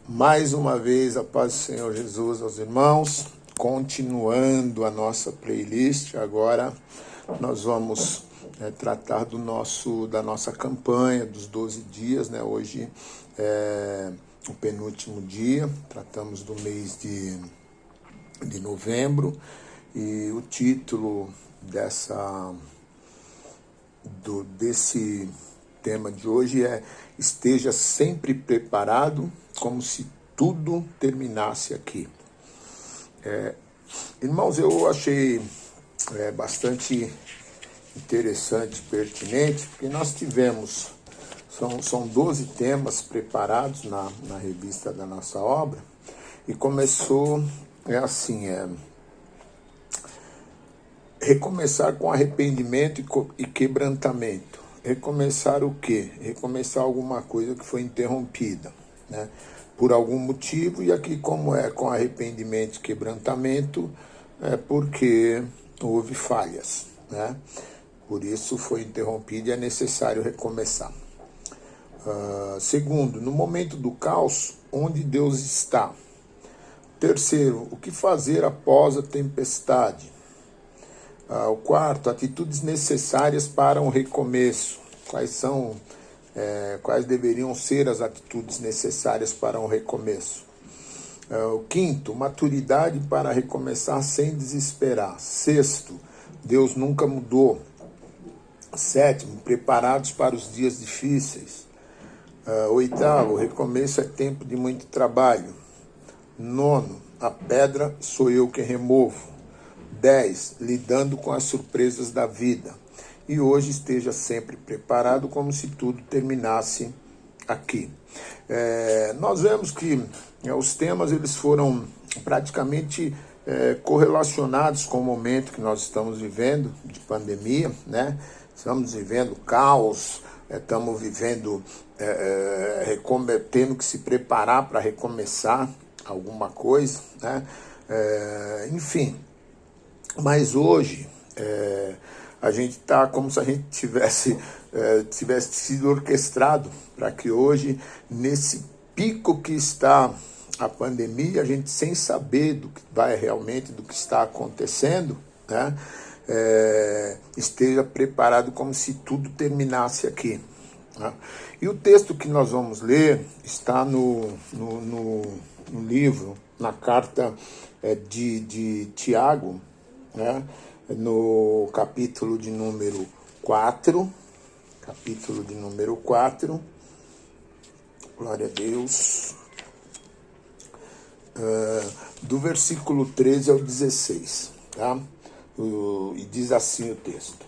Mais uma vez, a paz do Senhor Jesus aos irmãos, continuando a nossa playlist. Agora nós vamos tratar da nossa campanha dos 12 dias, né? Hoje é o penúltimo dia, tratamos do mês de novembro, e o título desse tema de hoje é: esteja sempre preparado, como se tudo terminasse aqui. Irmãos, eu achei bastante interessante, pertinente, porque nós tivemos, são 12 temas preparados na revista da nossa obra, e começou recomeçar com arrependimento e quebrantamento. Recomeçar o quê? Recomeçar alguma coisa que foi interrompida, né? Por algum motivo, e aqui, como é com arrependimento e quebrantamento, é porque houve falhas, né? Por isso foi interrompido e é necessário recomeçar. Segundo, no momento do caos, onde Deus está? Terceiro, o que fazer após a tempestade? O quarto, atitudes necessárias para um recomeço. Quais deveriam ser as atitudes necessárias para um recomeço? O quinto, maturidade para recomeçar sem desesperar. Sexto, Deus nunca mudou. Sétimo, preparados para os dias difíceis. Oitavo, recomeço é tempo de muito trabalho. Nono, a pedra sou eu que removo. 10. Lidando com as surpresas da vida. E hoje esteja sempre preparado, como se tudo terminasse aqui. Nós vemos que os temas eles foram praticamente correlacionados com o momento que nós estamos vivendo de pandemia, né? Estamos vivendo caos, estamos vivendo tendo que se preparar para recomeçar alguma coisa, né? Enfim. Mas hoje a gente está como se a gente tivesse sido orquestrado para que hoje, nesse pico que está a pandemia, a gente, sem saber do que vai realmente, do que está acontecendo, né, esteja preparado como se tudo terminasse aqui, né? E o texto que nós vamos ler está no livro, na carta de Tiago, né? No capítulo de número 4, glória a Deus, do versículo 13 ao 16, tá? E diz assim o texto: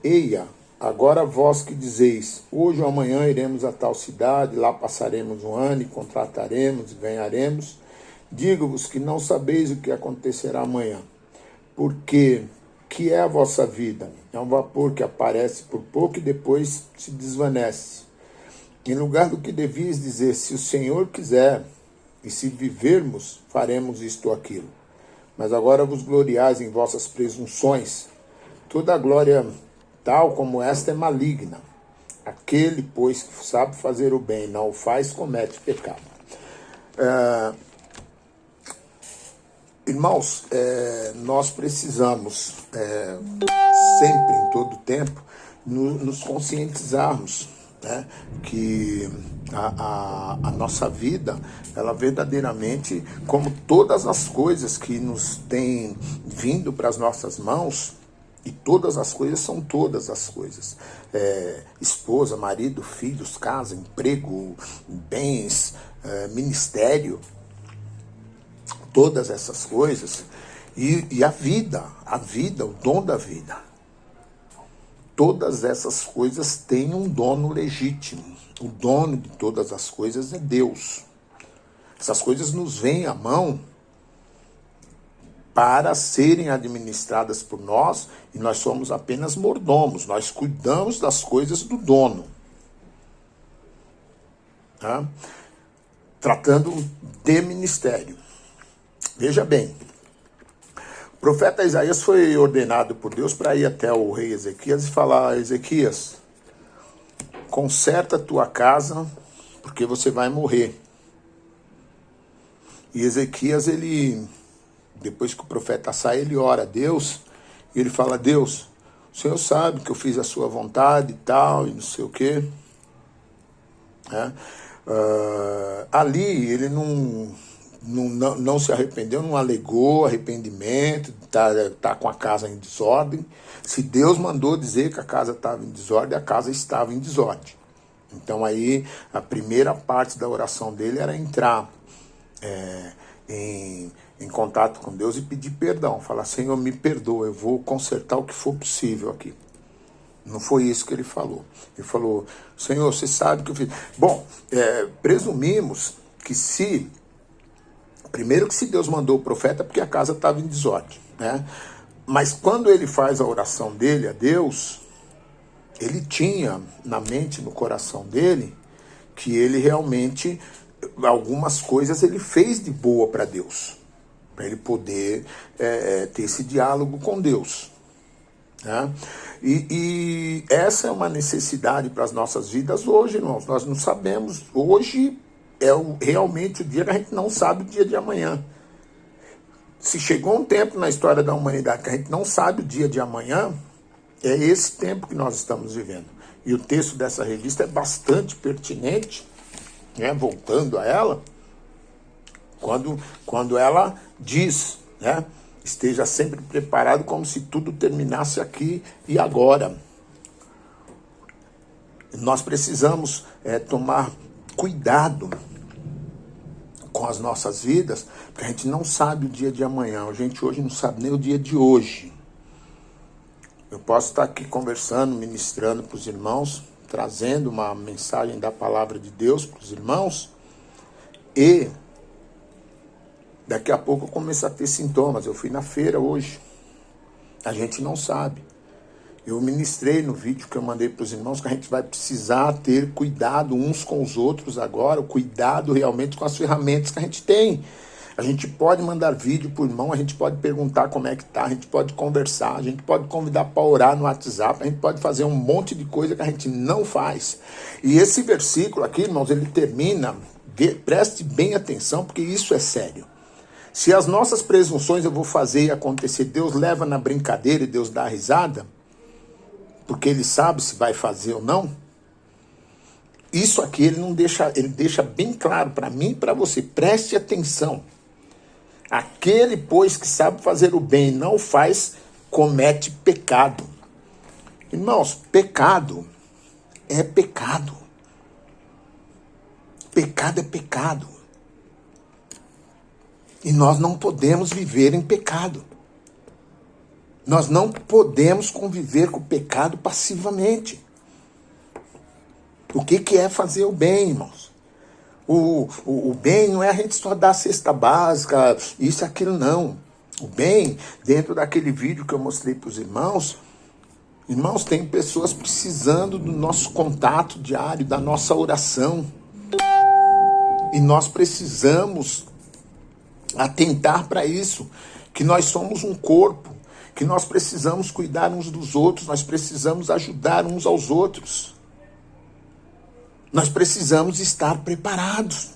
Eia, agora vós que dizeis, hoje ou amanhã iremos a tal cidade, lá passaremos um ano e contrataremos e ganharemos, digo-vos que não sabeis o que acontecerá amanhã. Porque que é a vossa vida? É um vapor que aparece por pouco e depois se desvanece. Em lugar do que devias dizer, se o Senhor quiser, e se vivermos, faremos isto ou aquilo. Mas agora vos gloriais em vossas presunções. Toda glória tal como esta é maligna. Aquele, pois, que sabe fazer o bem, não o faz, comete pecado. Irmãos, nós precisamos sempre, em todo tempo, nos conscientizarmos, né, que a nossa vida, ela verdadeiramente, como todas as coisas que nos têm vindo para as nossas mãos, e todas as coisas são todas as coisas, esposa, marido, filhos, casa, emprego, bens, ministério, todas essas coisas, e a vida, o dom da vida. Todas essas coisas têm um dono legítimo. O dono de todas as coisas é Deus. Essas coisas nos vêm à mão para serem administradas por nós, e nós somos apenas mordomos. Nós cuidamos das coisas do dono, tá? Tratando de ministério. Veja bem, o profeta Isaías foi ordenado por Deus para ir até o rei Ezequias e falar: Ezequias, conserta a tua casa, porque você vai morrer. E Ezequias, depois que o profeta sai, ele ora a Deus, e ele fala: Deus, o Senhor sabe que eu fiz a sua vontade e tal, e não sei o quê. Ali ele não se arrependeu, não alegou arrependimento, tá com a casa em desordem. Se Deus mandou dizer que a casa estava em desordem, a casa estava em desordem. Então aí a primeira parte da oração dele era entrar em contato com Deus e pedir perdão. Falar: Senhor, me perdoa, eu vou consertar o que for possível aqui. Não foi isso que ele falou. Ele falou: Senhor, você sabe que eu fiz. Bom, presumimos que primeiro que se Deus mandou o profeta, porque a casa estava em desordem, né? Mas quando ele faz a oração dele a Deus, ele tinha na mente, no coração dele, que ele realmente, algumas coisas ele fez de boa para Deus, para ele poder ter esse diálogo com Deus, né? E essa é uma necessidade para as nossas vidas hoje, irmãos. Nós não sabemos, hoje realmente o dia que a gente não sabe o dia de amanhã. Se chegou um tempo na história da humanidade que a gente não sabe o dia de amanhã, é esse tempo que nós estamos vivendo. E o texto dessa revista é bastante pertinente, né, voltando a ela, quando ela diz, né, esteja sempre preparado como se tudo terminasse aqui e agora. Nós precisamos tomar cuidado com as nossas vidas, porque a gente não sabe o dia de amanhã. A gente hoje não sabe nem o dia de hoje. Eu posso estar aqui conversando, ministrando para os irmãos, trazendo uma mensagem da palavra de Deus para os irmãos, e daqui a pouco eu começo a ter sintomas. Eu fui na feira hoje. A gente não sabe. Eu ministrei no vídeo que eu mandei para os irmãos que a gente vai precisar ter cuidado uns com os outros agora, o cuidado realmente com as ferramentas que a gente tem. A gente pode mandar vídeo para o irmão, a gente pode perguntar como é que tá, a gente pode conversar, a gente pode convidar para orar no WhatsApp, a gente pode fazer um monte de coisa que a gente não faz. E esse versículo aqui, irmãos, ele termina, preste bem atenção, porque isso é sério. Se as nossas presunções eu vou fazer e acontecer, Deus leva na brincadeira e Deus dá a risada, porque ele sabe se vai fazer ou não, isso aqui ele deixa bem claro para mim e para você. Preste atenção. Aquele, pois, que sabe fazer o bem e não faz, comete pecado. Irmãos, pecado é pecado. Pecado é pecado. E nós não podemos viver em pecado. Nós não podemos conviver com o pecado passivamente. O que é fazer o bem, irmãos? O bem não é a gente só dar a cesta básica, isso e aquilo, não. O bem, dentro daquele vídeo que eu mostrei para os irmãos, tem pessoas precisando do nosso contato diário, da nossa oração. E nós precisamos atentar para isso, que nós somos um corpo, que nós precisamos cuidar uns dos outros, nós precisamos ajudar uns aos outros. Nós precisamos estar preparados.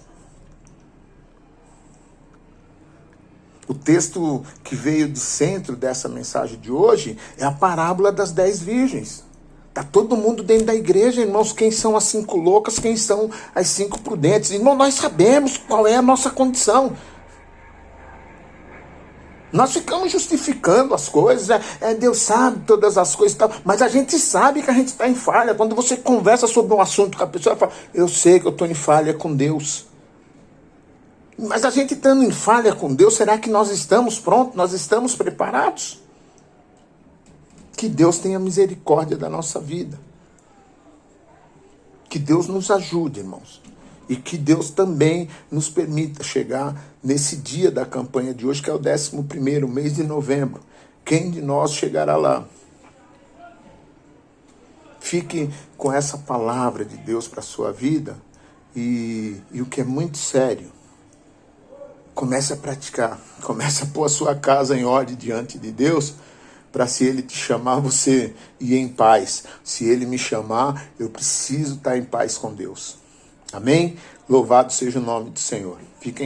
O texto que veio de centro dessa mensagem de hoje é a parábola das 10 virgens. Está todo mundo dentro da igreja, irmãos, quem são as 5 loucas, quem são as 5 prudentes. Irmão, nós sabemos qual é a nossa condição. Nós ficamos justificando as coisas, Deus sabe todas as coisas e tal, mas a gente sabe que a gente está em falha. Quando você conversa sobre um assunto com a pessoa, ela fala: eu sei que eu estou em falha com Deus. Mas a gente estando em falha com Deus, será que nós estamos prontos? Nós estamos preparados? Que Deus tenha misericórdia da nossa vida. Que Deus nos ajude, irmãos. E que Deus também nos permita chegar nesse dia da campanha de hoje, que é o 11º mês de novembro. Quem de nós chegará lá? Fique com essa palavra de Deus para a sua vida. E o que é muito sério, comece a praticar. Comece a pôr a sua casa em ordem diante de Deus, para se Ele te chamar, você ir em paz. Se Ele me chamar, eu preciso estar em paz com Deus. Amém? Louvado seja o nome do Senhor. Fiquem com